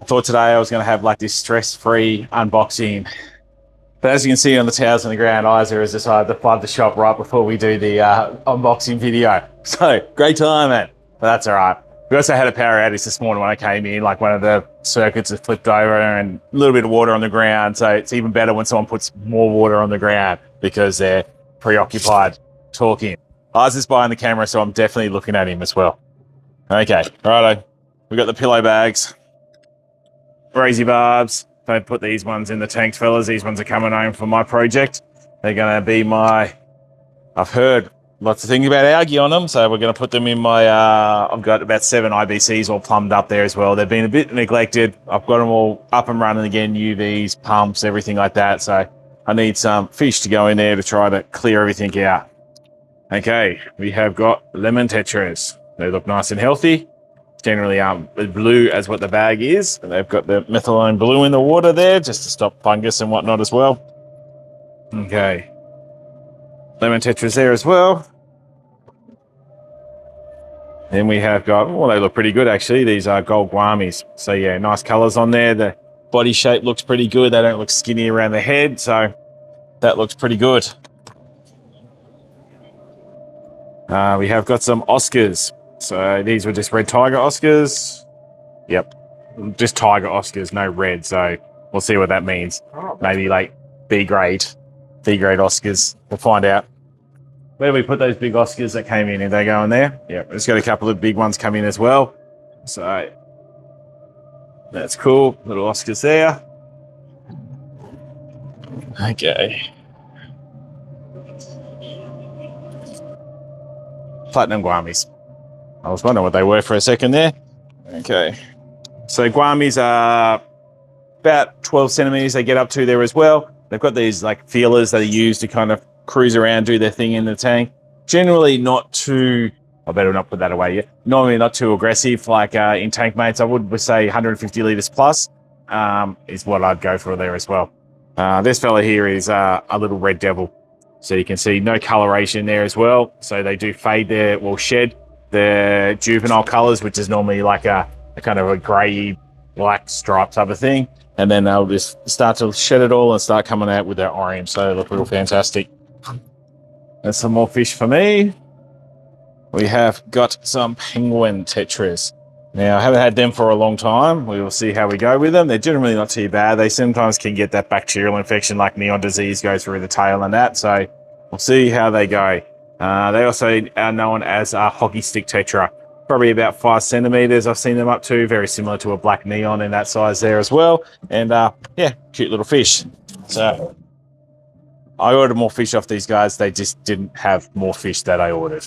I thought today I was going to have like this stress-free unboxing. But as you can see on the towels on the ground, Isa has decided to flood the shop right before we do the unboxing video. So, great time, man. But that's all right. We also had a power outage this morning when I came in, like one of the circuits has flipped over and a little bit of water on the ground. So it's even better when someone puts more water on the ground because they're preoccupied talking. Isa's behind the camera, so I'm definitely looking at him as well. Okay, righto. We got the pillow bags. Crazy barbs. Don't put these ones in the tanks, fellas. These ones are coming home for my project. They're going to be I've heard lots of things about algae on them, so we're going to put them in my, I've got about 7 IBCs all plumbed up there as well. They've been a bit neglected. I've got them all up and running again, UVs, pumps, everything like that. So I need some fish to go in there to try to clear everything out. Okay, we have got lemon tetras. They look nice and healthy. Generally blue as what the bag is. And they've got the methylene blue in the water there just to stop fungus and whatnot as well. Okay. Lemon tetras there as well. Then we have got, well, they look pretty good actually. These are gold guamis. So yeah, nice colors on there. The body shape looks pretty good. They don't look skinny around the head. So that looks pretty good. We have got some Oscars. So these were just red tiger Oscars. Yep, just tiger Oscars, no red. So we'll see what that means. Maybe like B grade Oscars. We'll find out. Where do we put those big Oscars that came in? Are they going there? Yep, just got a couple of big ones come in as well. So that's cool. Little Oscars there. Okay. Platinum guamis. I was wondering what they were for a second there. Okay. So guamis are about 12 centimeters they get up to there as well. They've got these like feelers that are used to kind of cruise around, do their thing in the tank. Generally not too, I better not put that away yet. Normally not too aggressive like in tank mates. I would say 150 litres plus is what I'd go for there as well. This fella here is a little red devil. So you can see no coloration there as well. So they do fade there, well shed the juvenile colors, which is normally like a kind of a grey black stripe type of thing. And then they'll just start to shed it all and start coming out with their orange. So they look real fantastic. There's some more fish for me. We have got some penguin tetras. Now, I haven't had them for a long time. We will see how we go with them. They're generally not too bad. They sometimes can get that bacterial infection like neon disease go through the tail and that. So we'll see how they go. They also are known as a hockey stick tetra. Probably about 5 centimeters I've seen them up to. Very similar to a black neon in that size there as well. And yeah, cute little fish. So I ordered more fish off these guys. They just didn't have more fish that I ordered.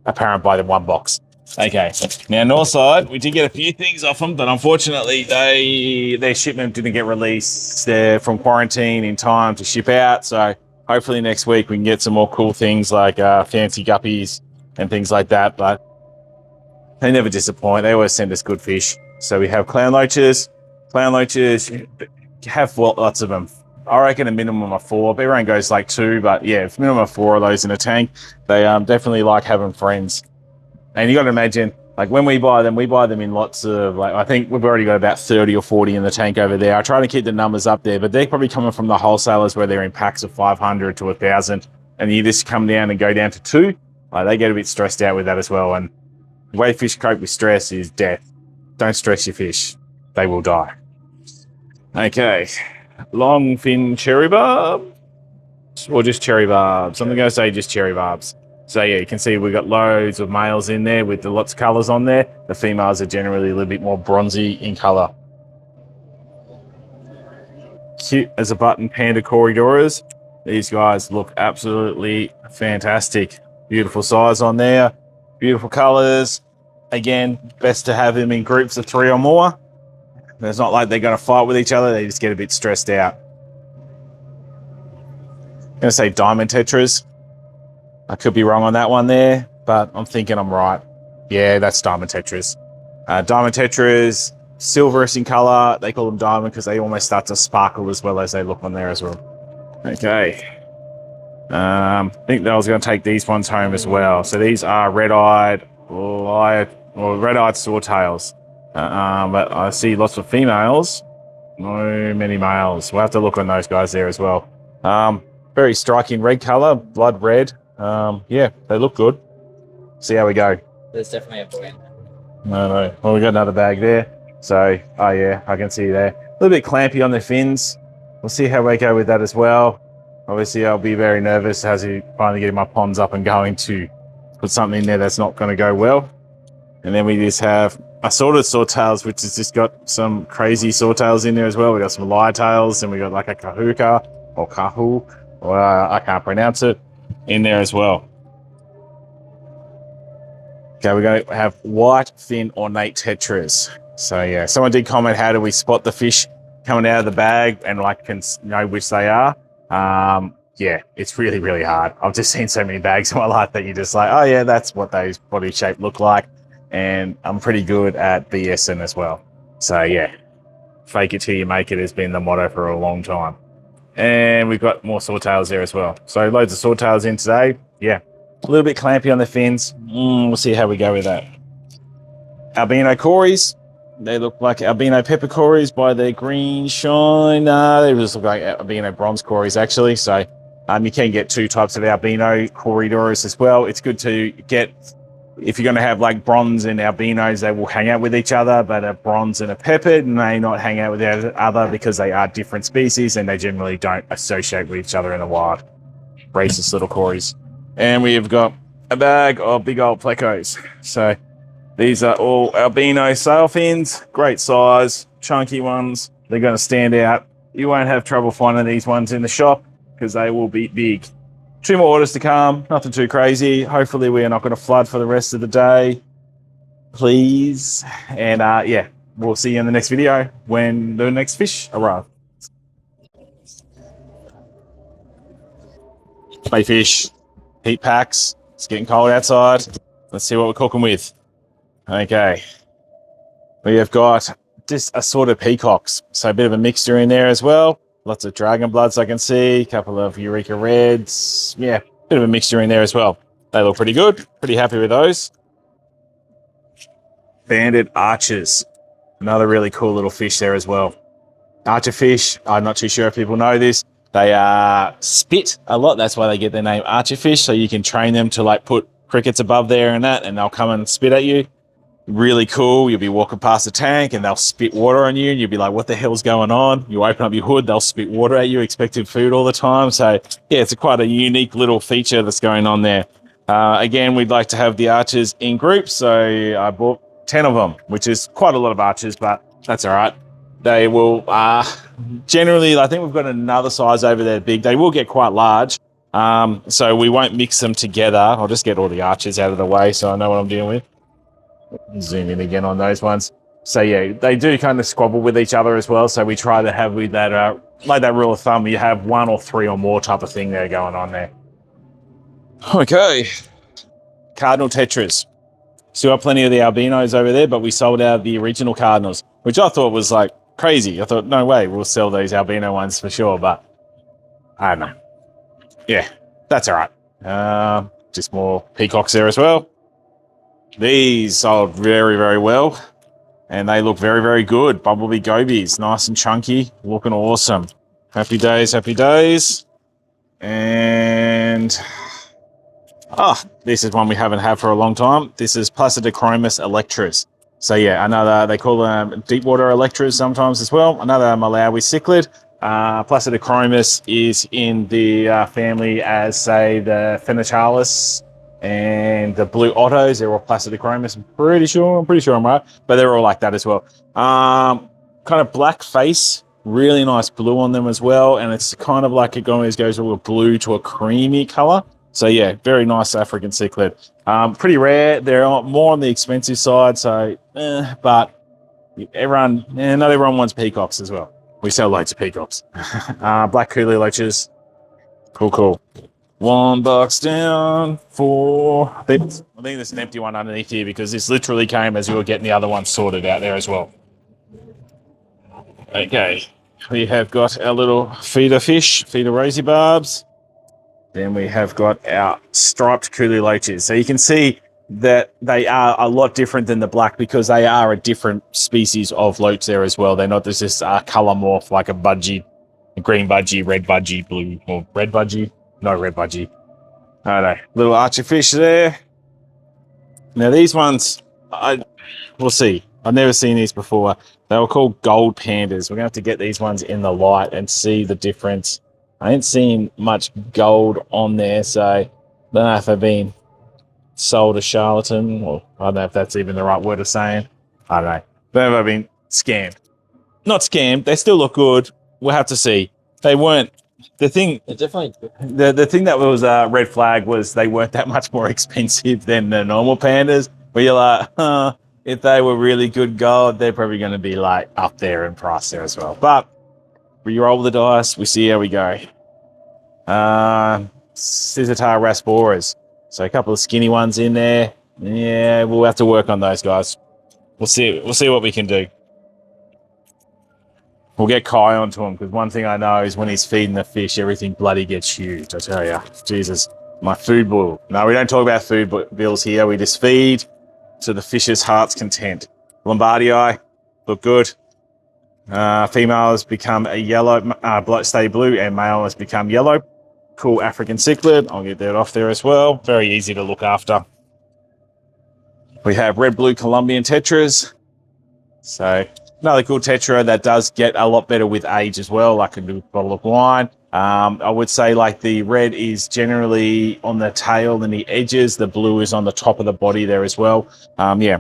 Apparent by the one box. Okay, now north side, we did get a few things off them, but unfortunately their shipment didn't get released from quarantine in time to ship out. So hopefully next week we can get some more cool things like fancy guppies and things like that. But they never disappoint. They always send us good fish. So we have clown loaches. Clown loaches have lots of them. I reckon a minimum of 4. Everyone goes like 2, but yeah, if minimum of 4 of those in a tank, they definitely like having friends. And you got to imagine, like when we buy them in lots of, like I think we've already got about 30 or 40 in the tank over there. I try to keep the numbers up there, but they're probably coming from the wholesalers where they're in packs of 500 to 1,000, and you just come down and go down to 2. They get a bit stressed out with that as well. And the way fish cope with stress is death. Don't stress your fish; they will die. Okay, long fin cherry barb, or just cherry barbs. I'm going to say just cherry barbs. So yeah, you can see we've got loads of males in there with lots of colours on there. The females are generally a little bit more bronzy in colour. Cute as a button panda corridoras. These guys look absolutely fantastic. Beautiful size on there. Beautiful colours. Again, best to have them in groups of 3 or more. It's not like they're going to fight with each other. They just get a bit stressed out. I'm going to say diamond tetras. I could be wrong on that one there, but I'm thinking I'm right. Yeah, that's diamond tetras. Diamond tetras, silverous in color. They call them diamond because they almost start to sparkle as well as they look on there as well. Okay. I think that I was going to take these ones home as well. So these are red-eyed swordtails. But I see lots of females. No many males. We'll have to look on those guys there as well. Very striking red color, blood red. Yeah, they look good. See how we go. There's definitely a boy in there. No. Well, we got another bag there. So, oh yeah, I can see there. A little bit clampy on the fins. We'll see how we go with that as well. Obviously, I'll be very nervous as he finally getting my ponds up and going to put something in there that's not going to go well. And then we just have assorted swordtails, which has just got some crazy swordtails in there as well. We got some lyre-tails, and we got like a kahuka or kahu, or I can't pronounce it, in there as well. Okay, we're going to have white fin ornate tetras. So yeah, someone did comment, how do we spot the fish coming out of the bag and like can know which they are? Yeah, it's really, really hard. I've just seen so many bags in my life that you're just like, oh yeah, that's what those body shape look like. And I'm pretty good at BSing as well. So yeah, fake it till you make it has been the motto for a long time. And we've got more swordtails there as well. So loads of swordtails in today. Yeah, a little bit clampy on the fins. We'll see how we go with that. Albino cories. They look like albino pepper cories by their green shine. They just look like albino bronze cories actually. So you can get two types of albino corridors as well. It's good to get, if you're going to have like bronze and albinos, they will hang out with each other, but a bronze and a peppered may not hang out with each other because they are different species and they generally don't associate with each other in the wild. Racist little cories. And we have got a bag of big old plecos. So these are all albino sailfins, great size, chunky ones. They're going to stand out. You won't have trouble finding these ones in the shop because they will be big. 2 more orders to come, nothing too crazy. Hopefully we are not going to flood for the rest of the day, please. And yeah, we'll see you in the next video when the next fish arrive. Play fish, heat packs. It's getting cold outside. Let's see what we're cooking with. Okay, we have got just assorted peacocks. So a bit of a mixture in there as well. Lots of dragon bloods I can see, a couple of Eureka Reds. Yeah, bit of a mixture in there as well. They look pretty good, pretty happy with those. Banded archers, another really cool little fish there as well. Archer fish, I'm not too sure if people know this. They spit a lot, that's why they get their name archer fish. So you can train them to like put crickets above there and that, and they'll come and spit at you. Really cool. You'll be walking past the tank and they'll spit water on you and you'll be like, what the hell's going on? You open up your hood, they'll spit water at you, expecting food all the time. So yeah, it's quite a unique little feature that's going on there. Again, we'd like to have the archers in groups. So I bought 10 of them, which is quite a lot of archers, but that's all right. They will generally, I think we've got another size over there big. They will get quite large. So we won't mix them together. I'll just get all the archers out of the way so I know what I'm dealing with. Zoom in again on those ones. So yeah, they do kind of squabble with each other as well. So we try to have with that, like that rule of thumb, you have 1 or 3 or more type of thing there going on there. Okay, cardinal tetras. Still have plenty of the albinos over there, but we sold out the original cardinals, which I thought was like crazy. I thought, no way, we'll sell these albino ones for sure, but I don't know. Yeah, that's all right. Just more peacocks there as well. These sold very, very well, and they look very, very good. Bumblebee gobies, nice and chunky, looking awesome. Happy days, happy days. And this is one we haven't had for a long time. This is Placidochromis electras. So yeah, another, they call them deep water electras sometimes as well. Another Malawi cichlid. Placidochromis is in the family as, say, the Phenatalis and the blue ottos. They're all Placidochromis. I'm pretty sure I'm right, but they're all like that as well. Kind of black face, really nice blue on them as well, and it's kind of like it always goes from a blue to a creamy color. So yeah, very nice African cichlid. Pretty rare. They're more on the expensive side, so but not everyone wants peacocks as well. We sell loads of peacocks. Black coolie loaches. Cool. $1 down for... I think there's an empty one underneath here because this literally came as we were getting the other one sorted out there as well. Okay, we have got our little feeder fish, feeder rosy barbs. Then we have got our striped coolie loaches. So you can see that they are a lot different than the black because they are a different species of loach there as well. They're not just this color morph like a budgie, a green budgie, red budgie, blue, or red budgie. No, red budgie. I don't know. Little archer fish there. Now these ones, we'll see. I've never seen these before. They were called gold pandas. We're going to have to get these ones in the light and see the difference. I ain't seen much gold on there, so I don't know if they've been sold a charlatan, or I don't know if that's even the right word of saying. I don't know. But have I been scammed? Not scammed. They still look good. We'll have to see. They weren't. The thing, definitely. The thing that was a red flag was they weren't that much more expensive than the normal pandas. Where you're like, if they were really good gold, they're probably going to be like up there in price there as well. But we roll the dice. We see how we go. Scissor-tail rasboras. So a couple of skinny ones in there. Yeah, we'll have to work on those guys. We'll see what we can do. We'll get Kai onto him, because one thing I know is when he's feeding the fish, everything bloody gets huge, I tell you. Jesus, my food bill. No, we don't talk about food bills here. We just feed to the fish's heart's content. Lombardii, look good. Female has become a yellow, stay blue, and male has become yellow. Cool African cichlid. I'll get that off there as well. Very easy to look after. We have red, blue Colombian tetras. So another cool tetra that does get a lot better with age as well, like a new bottle of wine. I would say like the red is generally on the tail and the edges. The blue is on the top of the body there as well. Yeah,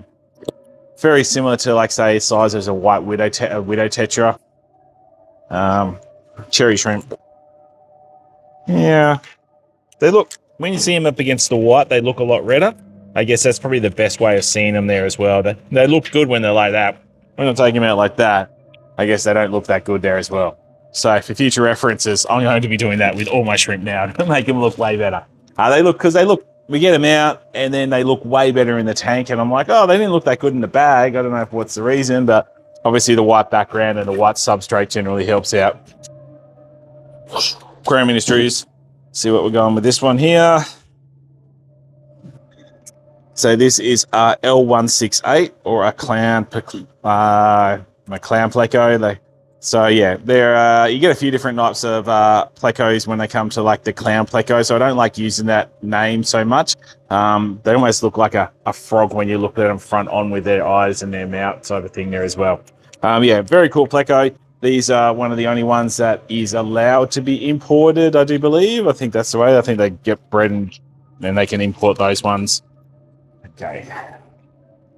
very similar to like say size as a white widow tetra. Cherry shrimp. Yeah, they look, when you see them up against the white, they look a lot redder. I guess that's probably the best way of seeing them there as well. They look good when they're like that. When I take them out like that, I guess they don't look that good there as well. So for future references, I'm going to be doing that with all my shrimp now to make them look way better. We get them out and then they look way better in the tank. And I'm like, oh, they didn't look that good in the bag. I don't know what's the reason, but obviously the white background and the white substrate generally helps out. Aquarium Industries. See what we're going with this one here. So this is L168 or a clown pleco. So yeah, you get a few different types of plecos when they come to like the clown pleco. So I don't like using that name so much. They almost look like a frog when you look at them front on with their eyes and their mouth sort of thing there as well. Yeah, very cool pleco. These are one of the only ones that is allowed to be imported, I do believe. I think that's the way. I think they get bred and then they can import those ones. Okay.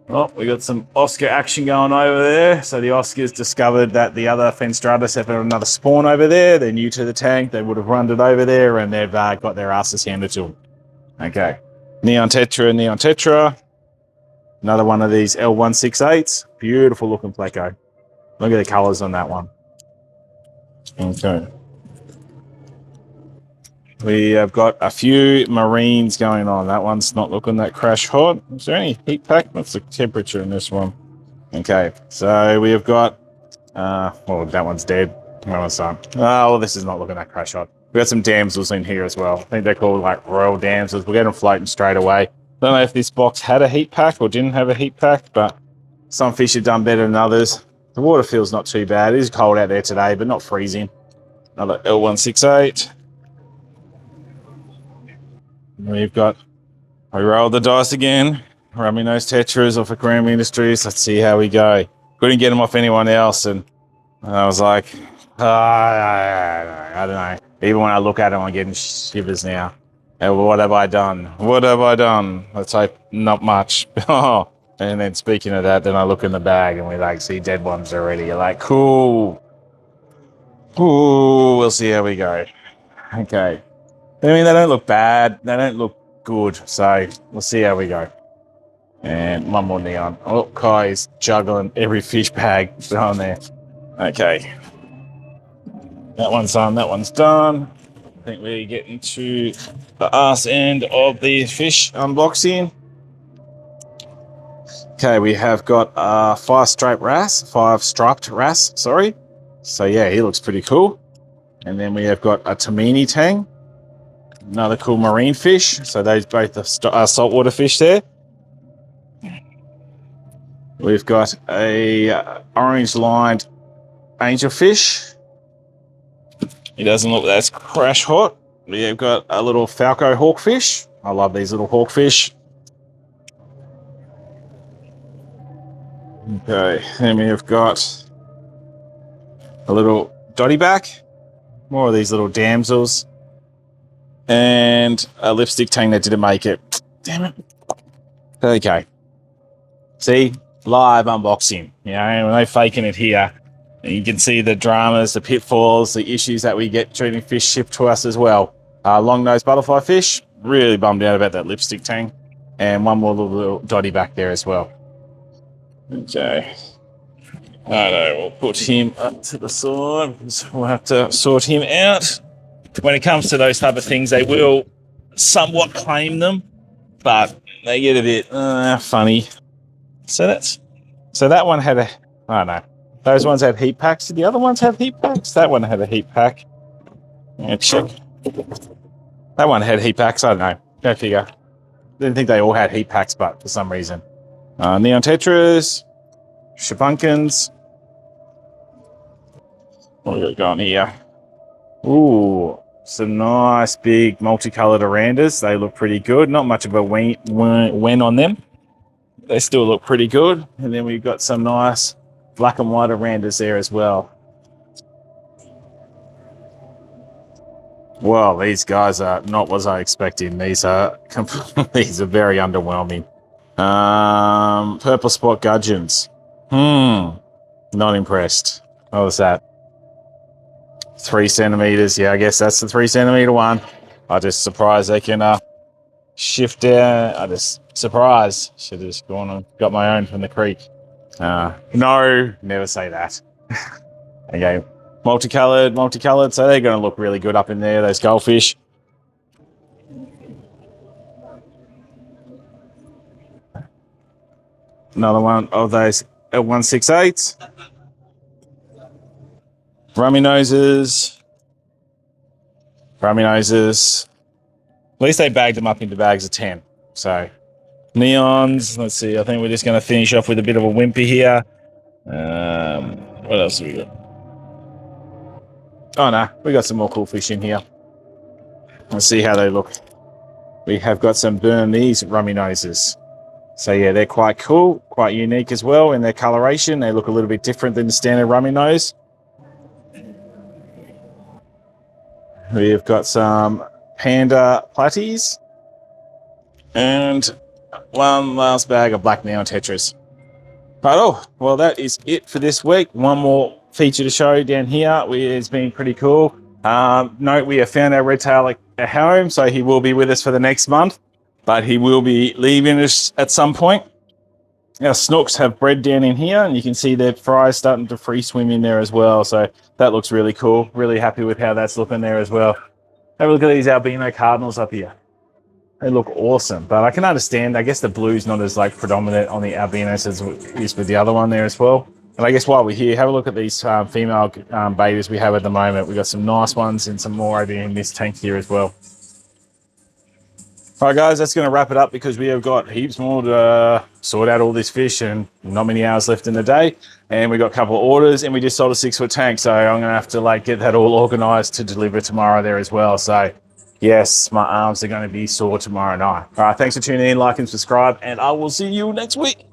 Well, we got some Oscar action going over there. So the Oscars discovered that the other Fenstratus have another spawn over there. They're new to the tank. They would have run it over there and they've got their asses handed to them. Okay. Neon Tetra. Another one of these L168s. Beautiful looking pleco. Look at the colors on that one. Okay. We have got a few marines going on. That one's not looking that crash hot. Is there any heat pack? What's the temperature in this one? Okay, so we have got, well, that one's dead. That one's done. Oh, well, this is not looking that crash hot. We got some damsels in here as well. I think they're called like royal damsels. We'll get them floating straight away. Don't know if this box had a heat pack or didn't have a heat pack, but some fish have done better than others. The water feels not too bad. It is cold out there today, but not freezing. Another L168. We've got, I rolled the dice again, rubbing those tetras off Aquarium Industries. Let's see how we go. Couldn't get them off anyone else, and I was like, I don't know. Even when I look at them, I'm getting shivers now. And what have I done? What have I done? Let's hope not much. And then speaking of that, then I look in the bag and we like see dead ones already. You're like, cool. Ooh, we'll see how we go. Okay. I mean, they don't look bad. They don't look good. So we'll see how we go. And one more neon. Oh, Kai is juggling every fish bag on there. Okay. That one's done. That one's done. I think we're getting to the arse end of the fish unboxing. Okay, we have got a five-striped wrasse, sorry. So yeah, he looks pretty cool. And then we have got a Tamini tang. Another cool marine fish. So those both are saltwater fish there. We've got a orange-lined angelfish. He doesn't look that's crash hot. We've got a little falco hawkfish. I love these little hawkfish. Okay, then we've got a little dottyback. More of these little damsels. And a lipstick tang that didn't make it. Damn it. Okay. See? Live unboxing. You know, we're no faking it here. And you can see the dramas, the pitfalls, the issues that we get treating fish shipped to us as well. Long-nosed butterfly fish. Really bummed out about that lipstick tang. And one more little dotty back there as well. Okay. I know, we'll put him up to the side. So we'll have to sort him out. When it comes to those type of things, they will somewhat claim them, but they get a bit funny. So that one had a, I don't know. Those ones had heat packs. Did the other ones have heat packs? That one had a heat pack. Yeah, check. That one had heat packs. I don't know. Go figure. Didn't think they all had heat packs, but for some reason. Neon tetras, shabunkins. What we got going here? Ooh, some nice big multicolored arandas. They look pretty good. Not much of a wen on them. They still look pretty good. And then we've got some nice black and white arandas there as well. Well, these guys are not what I expected. These are these are very underwhelming. Purple spot gudgeons. Not impressed. What was that? 3 centimeters. Yeah, I guess that's the 3 centimeter one. I just surprised they can shift down. I just surprised. Should have just gone and got my own from the creek. No, never say that. Okay, multicolored. So they're going to look really good up in there. Those goldfish. Another one of those L168s. Rummy noses. At least they bagged them up into bags of 10. So, neons. Let's see. I think we're just going to finish off with a bit of a wimpy here. What else have we got? Oh, no. We got some more cool fish in here. Let's see how they look. We have got some Burmese rummy noses. So, yeah, they're quite cool. Quite unique as well in their coloration. They look a little bit different than the standard rummy nose. We've got some panda platies and one last bag of black neon tetras. But well, that is it for this week. One more feature to show down here. It's been pretty cool. Note we have found our red tail at home, so he will be with us for the next month, but he will be leaving us at some point. Our snooks have bred down in here, and you can see their fries starting to free swim in there as well. So that looks really cool. Really happy with how that's looking there as well. Have a look at these albino cardinals up here. They look awesome, but I can understand. I guess the blue's not as predominant on the albinos as it is with the other one there as well. And I guess while we're here, have a look at these female babies we have at the moment. We've got some nice ones and some more over in this tank here as well. All right, guys, that's going to wrap it up because we have got heaps more to sort out all this fish and not many hours left in the day. And we got a couple of orders and we just sold a 6-foot tank. So I'm going to have to get that all organized to deliver tomorrow there as well. So yes, my arms are going to be sore tomorrow night. All right, thanks for tuning in, like and subscribe, and I will see you next week.